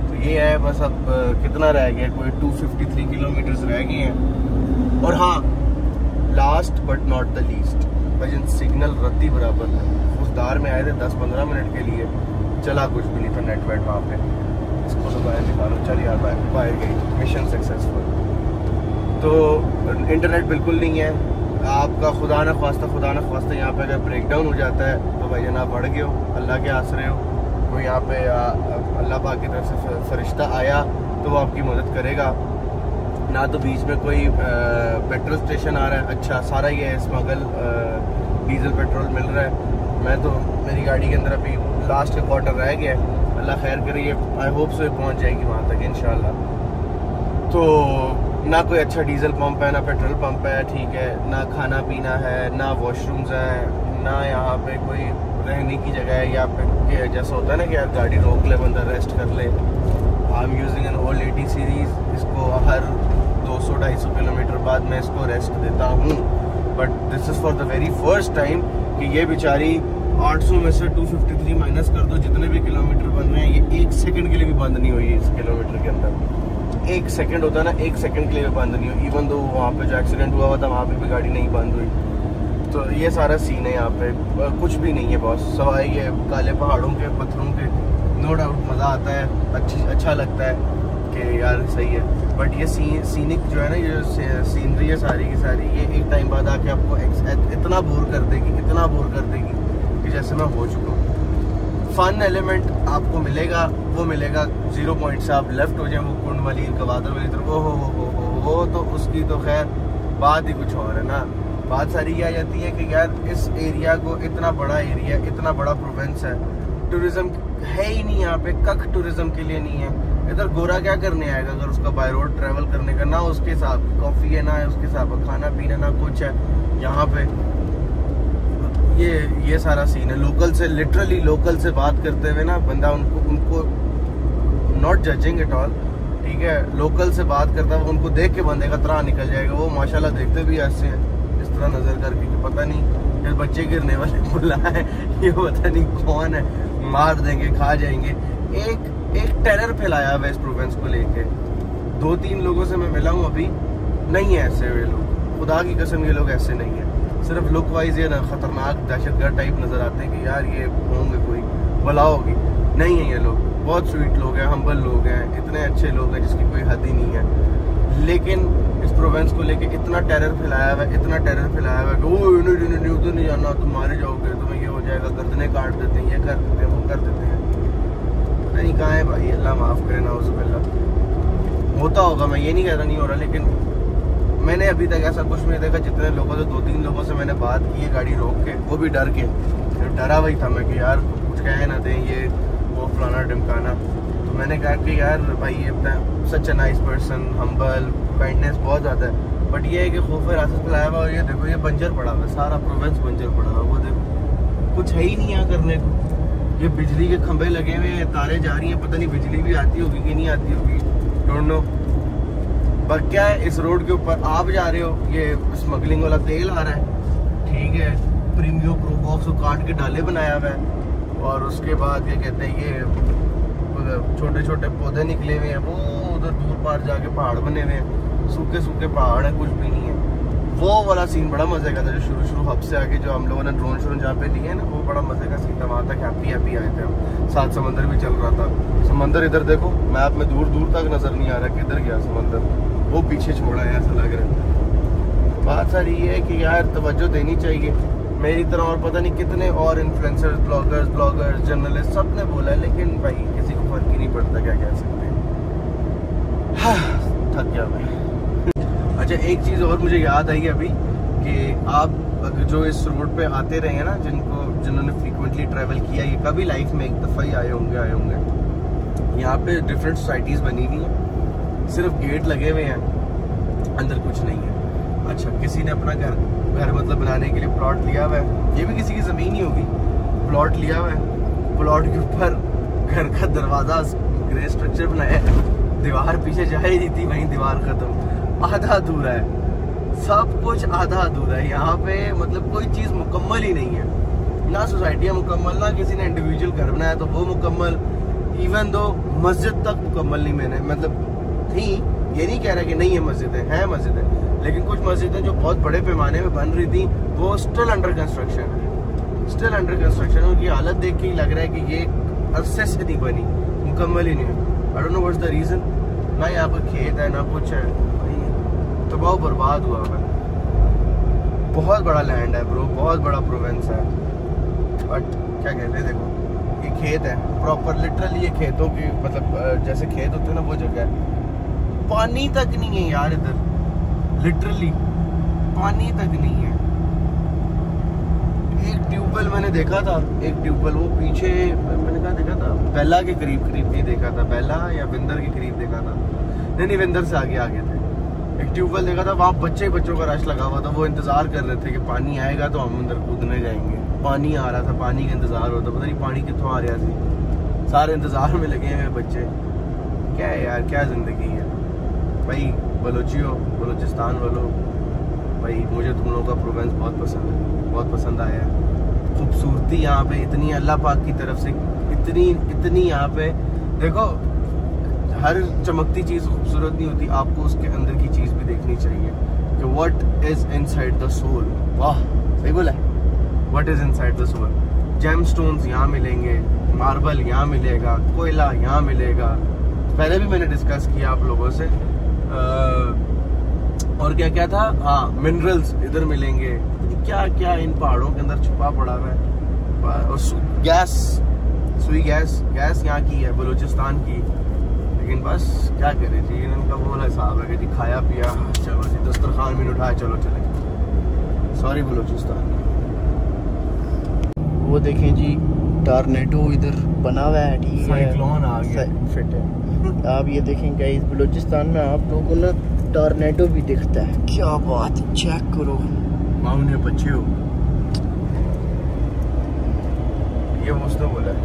तो ये है बस, अब कितना रह गया, कोई 253 किलोमीटर्स रह गए हैं। और हाँ last but not the least, bhajan signal रद्दी बराबर है, खुशदार में आए थे 10-15 मिनट के लिए, चला कुछ भी नहीं था, नेट वेट वहाँ पे, इसको तो बाहर निकालो, चल यार बाहर गई, मिशन सक्सेसफुल। तो इंटरनेट बिल्कुल नहीं है आपका, खुदा न ख्वास्ता यहाँ पे अगर ब्रेक डाउन हो जाता है तो भाई आप बढ़ गए हो, अल्लाह के आसरे हो, कोई यहाँ पे अल्लाह पाक की तरफ से फरिश्ता आया तो वो आपकी मदद करेगा ना। तो बीच में कोई पेट्रोल स्टेशन आ रहा है, अच्छा सारा ये स्मगल डीजल पेट्रोल मिल रहा है। मैं तो मेरी गाड़ी के अंदर अभी लास्ट का क्वार्टर रह गया है, अल्लाह खैर करिए, आई होप सो पहुँच जाएगी वहाँ तक इंशाल्लाह। तो ना कोई अच्छा डीजल पंप है, ना पेट्रोल पंप है, ठीक है, ना खाना पीना है, ना वॉशरूम्स हैं, ना यहाँ पे कोई रहने की जगह है, या पे जैसा होता है ना कि यार गाड़ी रोक ले बंदा रेस्ट कर ले। I am using an old 80 series, इसको हर 200-250 किलोमीटर बाद मैं इसको रेस्ट देता हूँ, but this is for the very first time कि ये बेचारी 800 में से 253 माइनस कर दो, जितने भी किलोमीटर बन रहे हैं ये 1 सेकंड के लिए भी बंद नहीं हुई इस किलोमीटर के अंदर। 1 सेकंड होता है ना, 1 सेकंड के लिए भी बंद नहीं हुई, इवन दो वहाँ पे जो एक्सीडेंट हुआ था वहाँ पे भी गाड़ी नहीं बंद हुई। तो ये सारा सीन है यहाँ पे, कुछ भी नहीं है बॉस, सवाए ये काले पहाड़ों के पत्थरों के। नो डाउट मज़ा आता है, अच्छा लगता है कि यार सही है, बट ये सीनिक जो है ना, ये सीनरी है सारी की सारी, ये एक टाइम बाद आके आपको इतना बोर कर देगी कि जैसे मैं हो चुका हूँ। फन एलिमेंट आपको मिलेगा, वो मिलेगा 0 पॉइंट से आप लेफ्ट हो जाए, वो कुंड वाली गवादर वाली तरफ, हो तो उसकी तो खैर बात ही कुछ और है ना। बात सारी ये आ जाती है कि यार इस एरिया को, इतना बड़ा एरिया, इतना बड़ा प्रोविंस है, टूरिज्म है ही नहीं यहाँ पे, कख टूरिज्म के लिए नहीं है। इधर गोरा क्या करने आएगा अगर उसका बाय रोड ट्रैवल करने का, ना उसके साथ कॉफ़ी है, ना उसके साथ खाना पीना, ना कुछ है यहाँ पे। ये सारा सीन है। लोकल से, लिटरली लोकल से बात करते हुए ना बंदा उनको नॉट जजिंग एट ऑल, ठीक है, लोकल से बात करता है, उनको देख के बंदे का त्राह निकल जाएगा। वो माशाल्लाह देखते भी ऐसे हैं, इस तरह नजर करके कि पता नहीं ये बच्चे गिरने वाले बुला है, ये पता नहीं कौन है, मार देंगे, खा जाएंगे। एक टेरर फैलाया हुआ इस प्रोविंस को लेके। 2-3 लोगों से मैं मिला हूँ अभी, नहीं है ऐसे वे लोग, खुदा की कसम ये लोग ऐसे नहीं है। सिर्फ लुक वाइज ये ना खतरनाक दहशतगर्द टाइप नजर आते हैं कि यार ये होंगे कोई बला होगी, नहीं है ये लोग। बहुत स्वीट लोग हैं, हम्बल लोग हैं, इतने अच्छे लोग हैं जिसकी कोई हद ही नहीं है। लेकिन इस प्रोविंस को लेके इतना टेरर फैलाया हुआ है, इतना टेरर फैलाया हुआ है कि वो नहीं उधर नहीं जाना, तुम मारे जाओगे, तुम्हें ये हो जाएगा, गर्दनें काट देते हैं, ये कर देते हैं, वो कर देते हैं। पता नहीं कहाँ है भाई, अल्लाह माफ़ करे ना, उज़्बिल्लाह। होता होगा, मैं ये नहीं कह रहा नहीं हो रहा, लेकिन मैंने अभी तक ऐसा कुछ नहीं देखा। जितने लोगों से 2-3 लोगों से मैंने बात की है गाड़ी रोक के, वो भी डर के, डरा वही था मैं कि यार कुछ कहे ना दें, ये वो फलाना ढिमकाना। तो मैंने कहा कि यार भाई ये such a nice person, humble, kindness बहुत ज़्यादा है, बट ये है कि खौफ रास्ते फैलाया हुआ। और ये देखो ये बंजर पड़ा हुआ है, सारा प्रोविंस बंजर पड़ा हुआ है, वो देखो कुछ है ही नहीं यहाँ करने को। ये बिजली के खंभे लगे हुए हैं, तारे जा रही हैं, पता नहीं बिजली भी आती होगी कि नहीं आती होगी, डोंट नो। पर क्या है, इस रोड के ऊपर आप जा रहे हो, ये स्मगलिंग वाला तेल आ रहा है, ठीक है, प्रीमियो प्रो बॉक्स को काट के डाले बनाया हुआ है, और उसके बाद क्या कहते हैं, ये छोटे छोटे पौधे निकले हुए हैं, वो उधर दूर पार जाके पहाड़ बने हुए हैं, सूखे सूखे पहाड़ हैं, कुछ भी नहीं है। वो वाला सीन बड़ा मजे का था, जो शुरू हब से आके जो हम लोगों ने ड्रोन श्रोन जहाँ पे लिए ना, वो बड़ा मजे का सीन था। वहाँ तक हैप्पी आए थे हम, साथ समंदर भी चल रहा था। समंदर इधर देखो, मैप में दूर दूर तक नजर नहीं आ रहा किधर गया समंदर, वो पीछे छोड़ा है ऐसा लग रहा है। बात सारी ये है कि यार तवज्जो देनी चाहिए मेरी तरह, और पता नहीं कितने और इन्फ्लुएंसर्स, ब्लॉगर्स, जर्नलिस्ट, सब ने बोला है, लेकिन भाई किसी को फर्क ही नहीं पड़ता, क्या कह सकते हैं। थक गया मैं। अच्छा, एक चीज़ और मुझे याद आई अभी कि आप जो इस रोड पे आते रहे हैं ना, जिन्होंने फ्रीक्वेंटली ट्रैवल किया, ये कभी लाइफ में एक दफ़ा ही आए होंगे। यहाँ पे डिफरेंट सोसाइटीज़ बनी हुई हैं, सिर्फ गेट लगे हुए हैं, अंदर कुछ नहीं है। अच्छा, किसी ने अपना घर मतलब बनाने के लिए प्लॉट लिया हुआ है, ये भी किसी की ज़मीन ही होगी, प्लॉट लिया हुआ है, प्लॉट के ऊपर घर का दरवाज़ा ग्रे स्ट्रक्चर बनाया है, दीवार पीछे जा ही नहीं थी, वहीं दीवार ख़त्म, आधा अधूरा है, सब कुछ आधा अधूरा है यहाँ पे। मतलब कोई चीज़ मुकम्मल ही नहीं है, ना सोसाइटियाँ मुकम्मल, ना किसी ने इंडिविजुअल घर बनाया तो वो मुकम्मल, इवन दो मस्जिद तक मुकम्मल नहीं मैंने मतलब थी, ये नहीं कह रहा कि नहीं है मस्जिदें, हैं मस्जिदें, लेकिन कुछ मस्जिदें जो बहुत बड़े पैमाने में बन रही थी वो स्टिल अंडर कंस्ट्रक्शन है, स्टिल अंडर कंस्ट्रक्शन। उनकी हालत देख के ही लग रहा है कि ये अरसे से नहीं बनी, मुकम्मल ही नहीं है। I don't know what's the reason, ना यहाँ पर खेत है ना कुछ है, तबाह बर्बाद हुआ है। बहुत बड़ा लैंड है ब्रो, बहुत बड़ा प्रोविंस है, बट क्या कहते हैं, देखो ये खेत है प्रॉपर, लिटरली ये खेतों की मतलब जैसे खेत होते हैं ना वो जगह है, पानी तक नहीं है यार इधर, लिटरली पानी तक नहीं है। एक ट्यूबवेल मैंने देखा था, एक ट्यूबवेल वो पीछे मैंने कहा देखा था, बेला के करीब नहीं देखा था, बेला या विंदर के करीब देखा था, नहीं विंदर से आगे थे। एक ट्यूबवेल देखा था, वहाँ बच्चों का रश लगा हुआ था, वो इंतजार कर रहे थे कि पानी आएगा तो हम अंदर कूदने जाएंगे। पानी आ रहा था, पानी का इंतजार होता, पता नहीं पानी कितों आ रहा थी, सारे इंतजार में लगे हुए बच्चे। क्या है यार, क्या जिंदगी है भाई। बलोचियों, बलोचिस्तान वालों, भाई मुझे तुम लोगों का प्रोविंस बहुत पसंद है, बहुत पसंद आया है। खूबसूरती यहाँ पे इतनी अल्लाह पाक की तरफ से, इतनी यहाँ पे देखो, हर चमकती चीज़ खूबसूरत नहीं होती, आपको उसके अंदर की चीज़ भी देखनी चाहिए कि what is inside the soul. वाह, सही बोला है, what is inside the soul. Gemstones यहाँ मिलेंगे, मार्बल यहाँ मिलेगा, कोयला यहाँ मिलेगा, पहले भी मैंने डिस्कस किया आप लोगों से। और क्या क्या था, हाँ मिनरल्स इधर मिलेंगे, क्या क्या इन पहाड़ों के अंदर छुपा पड़ा हुआ है। और गैस, सुई गैस यहाँ की है, बलूचिस्तान की, लेकिन बस क्या करे जी, इनका वो वाला हिसाब है कि जी खाया पिया चलो जी, दस्तरखान भी उठाया चलो चले। सॉरी बलूचिस्तान। वो देखें जी टॉर्नेडो इधर बना हुआ है, ठीक है, साइक्लोन आ गया, फिट है। आप ये देखें गाइस, बलूचिस्तान में आप लोगों को ना टॉर्नेडो भी दिखता है। क्या बात, चेक करो। माउंट है बच्चे हो, ये उसने बोला है।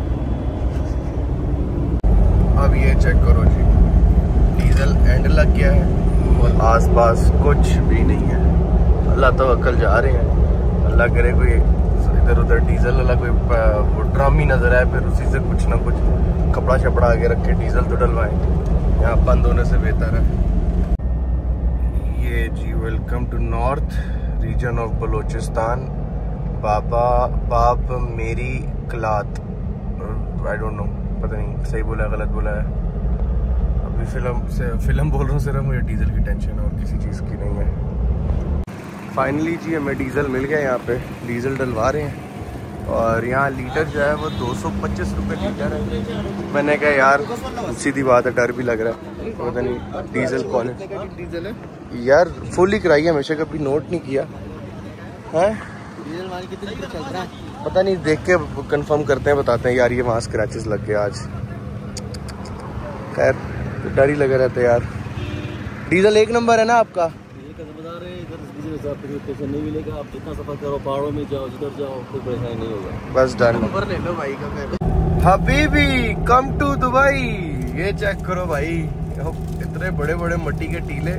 अब ये चेक करो जी, डीजल एंड लग गया है और आसपास कुछ भी नहीं है। अल्लाह तवक्कल जा रहे हैं, अल्लाह करे कोई इधर उधर डीजल वाला कोई वो ड्रम ही नजर आए, फिर उसी से कुछ ना कुछ कपड़ा शपड़ा आगे रख के डीजल तो डलवाएं, यहाँ बंद होने से बेहतर है। ये जी welcome to north region of Balochistan, बाब मेरी कलात, आई डोंट नो, पता नहीं सही बोला है गलत बोला है। अभी फिल्म बोल रहा हूँ सिर्फ, मुझे डीजल की टेंशन है और किसी चीज़ की नहीं है। फाइनली जी हमें डीजल मिल गया, यहाँ पे डीजल डलवा रहे हैं और यहाँ लीटर जो है वो 225 रुपये लीटर है। मैंने कहा यार सीधी बात है, डर भी लग रहा है, पता नहीं डीजल कौन है। डीजल है यार फुल ही कराई है, हमेशा कभी नोट नहीं किया है। डीजल वाले कितने लीटर चल रहा है पता नहीं, देख के कंफर्म करते हैं, बताते हैं। यार ये वहाँ स्क्रैचेस लग गए आज, खैर डर ही लगा रहता है यार। डीजल एक नंबर है ना आपका? नहीं मिलेगा, आप जितना सफर करो, पहाड़ों में जाओ, जिधर जाओ, कोई परेशानी नहीं होगा। बस डन। नंबर ले लो भाई का फिर। हबीबी कम टू दुबई। ये चेक करो भाई, इतने बड़े बड़े मट्टी के टीले।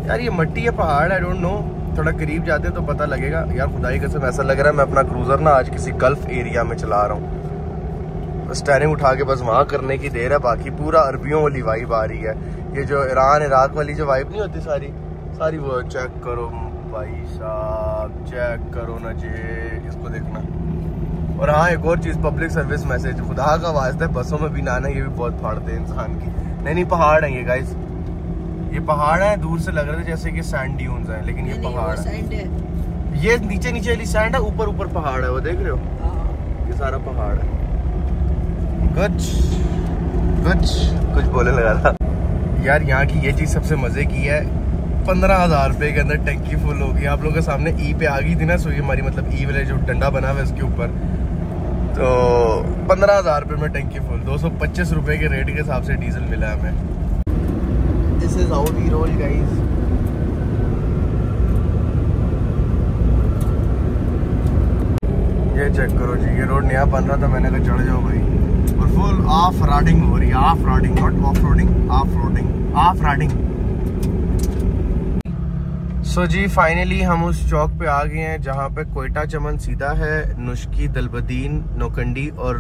यार ये मट्टी है पहाड़, आई डोंट नो, थोड़ा करीब जाते हैं तो पता लगेगा। यार खुदाई कसम ऐसा लग रहा है मैं अपना क्रूजर ना आज किसी गल्फ एरिया में चला रहा हूँ। स्टेयरिंग उठा के बस वहाँ करने की देर है, बाकी पूरा अरबियों वाली वाइब आ रही है। ये जो ईरान इराक वाली जो वाइब नहीं होती सारी वो चेक करो भाई साहब, चेक करो ना जी, इसको देखना। और हाँ एक और चीज़, पब्लिक सर्विस मैसेज, खुदा का वास्ता है बसों में भी ना आना, ये भी बहुत फाड़ते हैं इंसान की। नहीं पहाड़ है ये गाइस, ये पहाड़ है, दूर से लग रहे थे जैसे कि सैंड ड्यून्स हैं, लेकिन ये पहाड़ है। ये नीचे नीचे वाली सैंड है, ऊपर ऊपर पहाड़ है, वो देख रहे हो, ये सारा पहाड़ है। कुछ बोलने लगा था यार। यहाँ की ये चीज़ सबसे मजे की है, 15,000 रुपये के अंदर टंकी फुल होगी। आप लोगों के सामने ई पे आ गई थी ना, सो ये हमारी मतलब ई वाले जो डंडा बना हुआ है इसके ऊपर, तो 15,000 रुपये में टंकी फुल, 225 रुपये के रेट के हिसाब से डीजल मिला है हमें। This is how we roll guys. ये चेक करो जी, ये रोड नया बन रहा था, मैंने कहा चढ़ जाओ भाई, और फुल ऑफ राइडिंग हो रही है, off riding, not off roading, off riding. So जी फाइनली हम उस चौक पे आ गए हैं जहाँ पे कोयटा चमन सीधा है, नुश्की दलबदीन नौकंडी और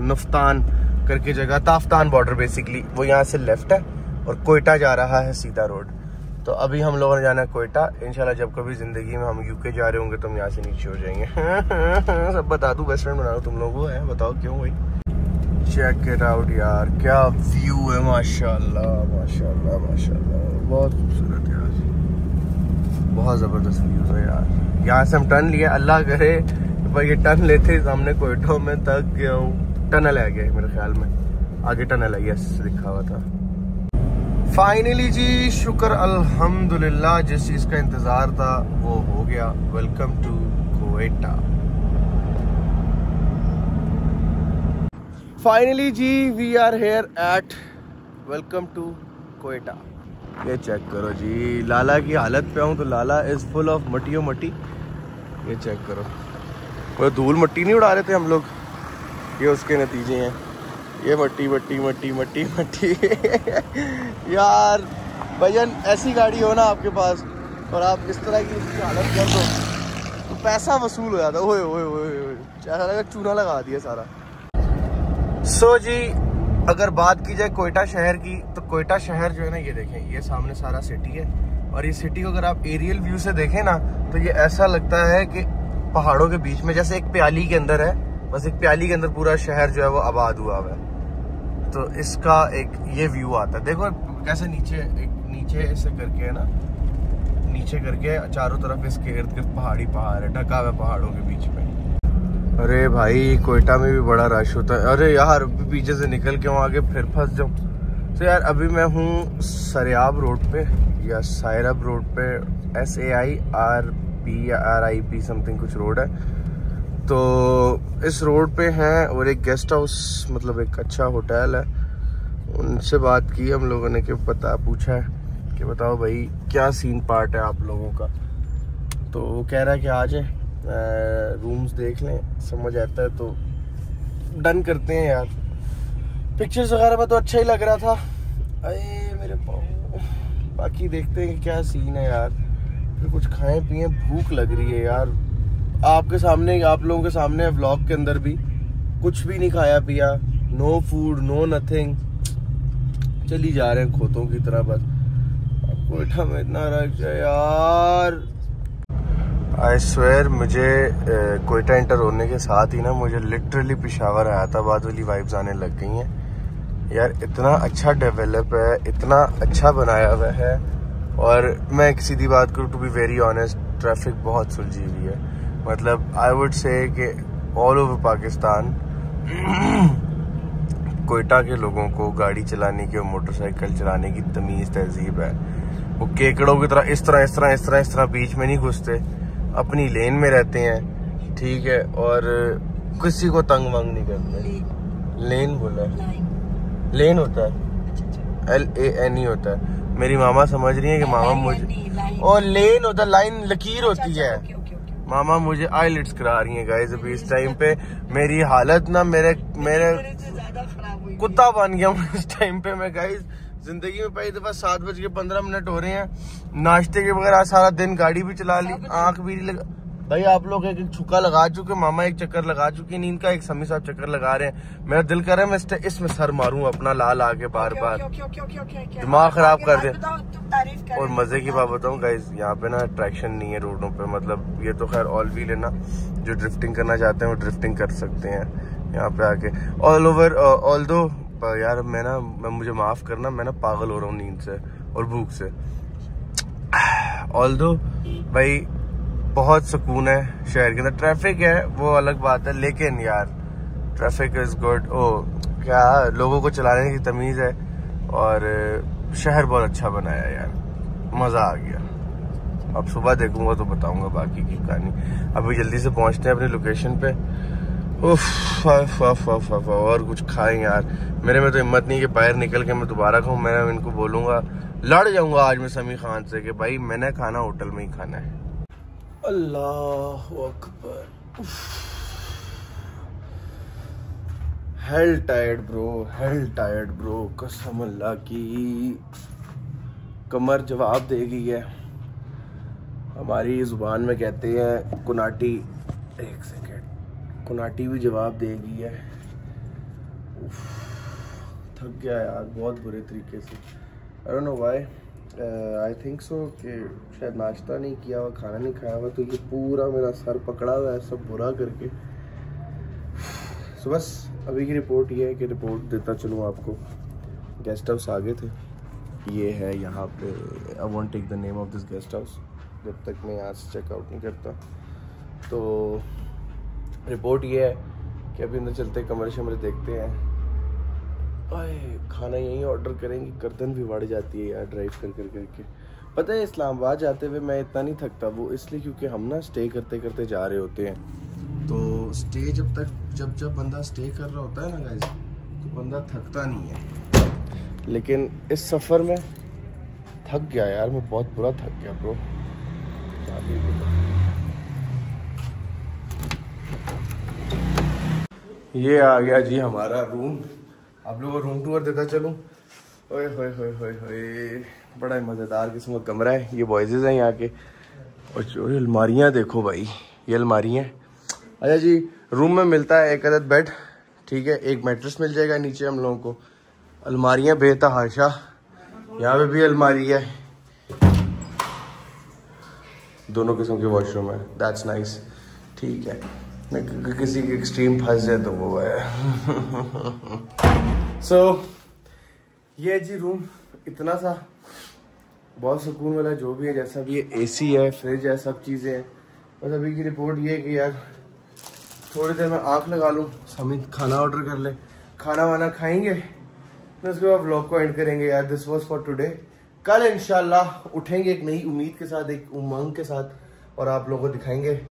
नफ्तान करके जगह, ताफ्तान बॉर्डर बेसिकली, वो यहाँ से लेफ्ट है और कोयटा जा रहा है सीधा रोड। तो अभी हम लोगों ने जाना है कोयटा। इंशाल्लाह जब कभी जिंदगी में हम यूके जा रहे होंगे तो हम यहाँ से नीचे हो जाएंगे। सब बता दूं, वेस्ट फ्रेंड बना रहा हूँ तुम लोगों को, है बताओ क्यों भाई। चेक इट आउट यार, क्या व्यू है, माशाल्लाह माशाल्लाह माशाल्लाह, बहुत खूबसूरत यार, बहुत ज़बरदस्त व्यू है यार। यहाँ से हम टर्न लिया, अल्लाह करे भाई ये टर्न लेते सामने कोयटो में तक गया हूँ, टनल है गया मेरे ख्याल में, आगे टनल है, यस लिखा हुआ था। फाइनली जी शुक्र अल्हम्दुलिल्लाह, जिस चीज़ का इंतज़ार था वो हो गया। Welcome to Quetta. फाइनली जी we are here at welcome to Quetta. ये चेक करो जी, लाला की हालत पे हूँ तो लाला इज फुल ऑफ मटियो मट्टी। ये चेक करो, वो धूल मट्टी नहीं उड़ा रहे थे हम लोग, ये उसके नतीजे हैं। ये मट्टी मट्टी मट्टी मट्टी मट्टी यार भजन, ऐसी गाड़ी हो ना आपके पास और आप इस तरह की उसकी हालत कर दो तो पैसा वसूल हो जाता है। ओए ओए ओए, ऐसा लगा चूना लगा दिया सारा। सो जी अगर बात की जाए कोयटा शहर की, तो कोयटा शहर जो है ना, ये देखें, ये सामने सारा सिटी है और ये सिटी को अगर आप एरियल व्यू से देखें ना तो ये ऐसा लगता है कि पहाड़ों के बीच में, जैसे एक प्याली के अंदर है, बस एक प्याली के अंदर पूरा शहर जो है वो आबाद हुआ हुआ है। तो इसका एक ये व्यू आता है, देखो कैसे नीचे ऐसे करके है ना, नीचे करके चारों तरफ इसके इर्द गिर्द पहाड़ी पहाड़ है, ढका हुआ पहाड़ों के बीच में। अरे भाई कोयटा में भी बड़ा रश होता है। अरे यार पीछे से निकल के वहाँ आगे फिर फंस जाऊँ, तो यार अभी मैं हूँ सरियाब रोड पे या सायरब रोड पे, SAIRP समथिंग कुछ रोड है। तो इस रोड पे हैं और एक गेस्ट हाउस मतलब एक अच्छा होटल है। उनसे बात की हम लोगों ने कि पूछा है कि बताओ भाई क्या सीन पार्ट है आप लोगों का। तो वो कह रहा है कि आ जाए रूम्स देख लें, समझ आता है तो डन करते हैं यार। पिक्चर्स वगैरह में तो अच्छा ही लग रहा था, अरे मेरे पाँव। बाकी देखते हैं कि क्या सीन है यार। फिर कुछ खाएं पिए, भूख लग रही है यार। आपके सामने, आप लोगों के सामने व्लॉग के अंदर भी कुछ भी नहीं खाया पिया, नो फूड नो नथिंग, चली जा रहे हैं खोतों की तरह बस। अब कोयटा में इतना रश है यार। आई स्वेयर मुझे कोयटा एंटर होने के साथ ही ना मुझे लिटरली पेशावर हैदराबाद वाली वाइब्स आने लग गई हैं यार। इतना अच्छा डेवलप है, इतना अच्छा बनाया हुआ है। और मैं एक सीधी बात करूँ, to be very honest, traffic बहुत सुलझी हुई है। मतलब आई वुड से कि ऑल ओवर पाकिस्तान कोयटा के लोगों को गाड़ी चलाने की और मोटरसाइकिल चलाने की तमीज़ तहजीब है। वो केकड़ों की तरह इस तरह बीच में नहीं घुसते, अपनी लेन में रहते हैं, ठीक है, और किसी को तंग वंग नहीं करते। लेन बोला है, लेन होता है, LANE होता है। मेरी मामा समझ रही है कि मामा मुझे, और लेन होता है, लाइन लकीर होती है। मामा मुझे आईलेट्स करा रही हैं गाइस अभी इस टाइम पे। मेरी हालत ना मेरे कुत्ता बन गया हूँ इस टाइम पे मैं गाइस। जिंदगी में पहली दफा 7:15 हो रहे हैं, नाश्ते के बगैर आज सारा दिन गाड़ी भी चला ली, आंख भी नहीं लगा। भाई आप लोग एक छुक्का लगा चुके, मामा एक चक्कर लगा चुके, नींद का एक समी साहब चक्कर लगा रहे हैं। मेरा दिल कर रहा है मैं इसमें सर मारूं अपना ला के बार बार, दिमाग खराब कर दे। और मजे की बात बताऊं गाइस, यहाँ पे ना अट्रैक्शन नहीं है रोडों पे। मतलब ये तो खैर ऑल व्हील है ना, जो ड्रिफ्टिंग करना चाहते हैं वो ड्रिफ्टिंग कर सकते हैं यहाँ पे आके। ऑल ओवर ऑल दो यार मैं मुझे माफ करना, मैं ना पागल हो रहा हूँ नींद से और भूख से। ऑल दो भाई बहुत सुकून है शहर के अंदर। ट्रैफिक है वो अलग बात है, लेकिन यार ट्रैफिक इज गुड। क्या लोगों को चलाने की तमीज है और शहर बहुत अच्छा बनाया है यार, मजा आ गया। अब सुबह देखूंगा तो बताऊंगा बाकी की कहानी। अभी जल्दी से पहुंचते हैं अपनी लोकेशन पे। उफ, और कुछ खाएं यार। मेरे में तो हिम्मत नहीं कि बाहर निकल के मैं दोबारा खाऊं। मैं इनको बोलूंगा, लड़ जाऊंगा आज मैं समी खान से कि भाई मैंने खाना होटल में ही खाना है। अल्लाह अकबर। हेल टायर्ड ब्रो, कसम अल्लाह की कमर जवाब दे गई है। हमारी जुबान में कहते हैं कुनाटी, एक सेकेंड, कुनाटी भी जवाब दे गई है। थक गया यार बहुत बुरे तरीके से। I don't know why, I think so कि शायद नाश्ता नहीं किया हुआ, खाना नहीं खाया हुआ, तो ये पूरा मेरा सर पकड़ा हुआ है सब बुरा करके। सो बस अभी की रिपोर्ट ये है कि रिपोर्ट देता चलूँ आपको। गेस्ट हाउस आगे थे, ये है यहाँ पे। I want take the name of this guest house जब तक मैं यहाँ से चेकआउट नहीं करता। तो रिपोर्ट ये है कि अभी अंदर चलते कमरे शमरे देखते हैं। खाना यहीं ऑर्डर करेंगे, गर्दन भी बढ़ जाती है यार ड्राइव कर करके। पता है इस्लामाबाद जाते हुए मैं इतना नहीं थकता, वो इसलिए क्योंकि हम ना स्टे करते करते जा रहे होते हैं। तो स्टे जब बंदा स्टे कर रहा होता है ना गाइस, तो बंदा थकता नहीं है। लेकिन इस सफ़र में थक गया यार, मैं बहुत बुरा थक गया ब्रो। ये आ गया जी हमारा रूम। आप लोगों को रूम टूर देता चलूं। ओए होए होए होए होए, बड़ा ही मज़ेदार किस्म का कमरा है। ये बॉयजेज हैं यहाँ के। और जो अलमारियाँ देखो भाई, ये अलमारी हैं। अच्छा जी, रूम में मिलता है एक अदद बेड, ठीक है, एक मैट्रेस मिल जाएगा नीचे हम लोगों को। अलमारियाँ बेतहाशा, यहाँ पे भी अलमारी है, दोनों किस्म के वॉशरूम है। दैट्स नाइस, ठीक है। किसी के एक्सट्रीम फंस जाए तो वो है। सो ये जी रूम इतना सा बहुत सुकून वाला जो भी है, जैसा भी है, AC है, फ्रिज है, सब चीज़ें हैं। बस अभी की रिपोर्ट ये है कि यार थोड़ी देर में आँख लगा लूँ, समित खाना ऑर्डर कर ले, खाना वाना खाएंगे, फिर उसके बाद व्लॉग को एंड करेंगे यार। This was for today. कल इंशाल्लाह उठेंगे एक नई उम्मीद के साथ, एक उमंग के साथ, और आप लोगों को दिखाएंगे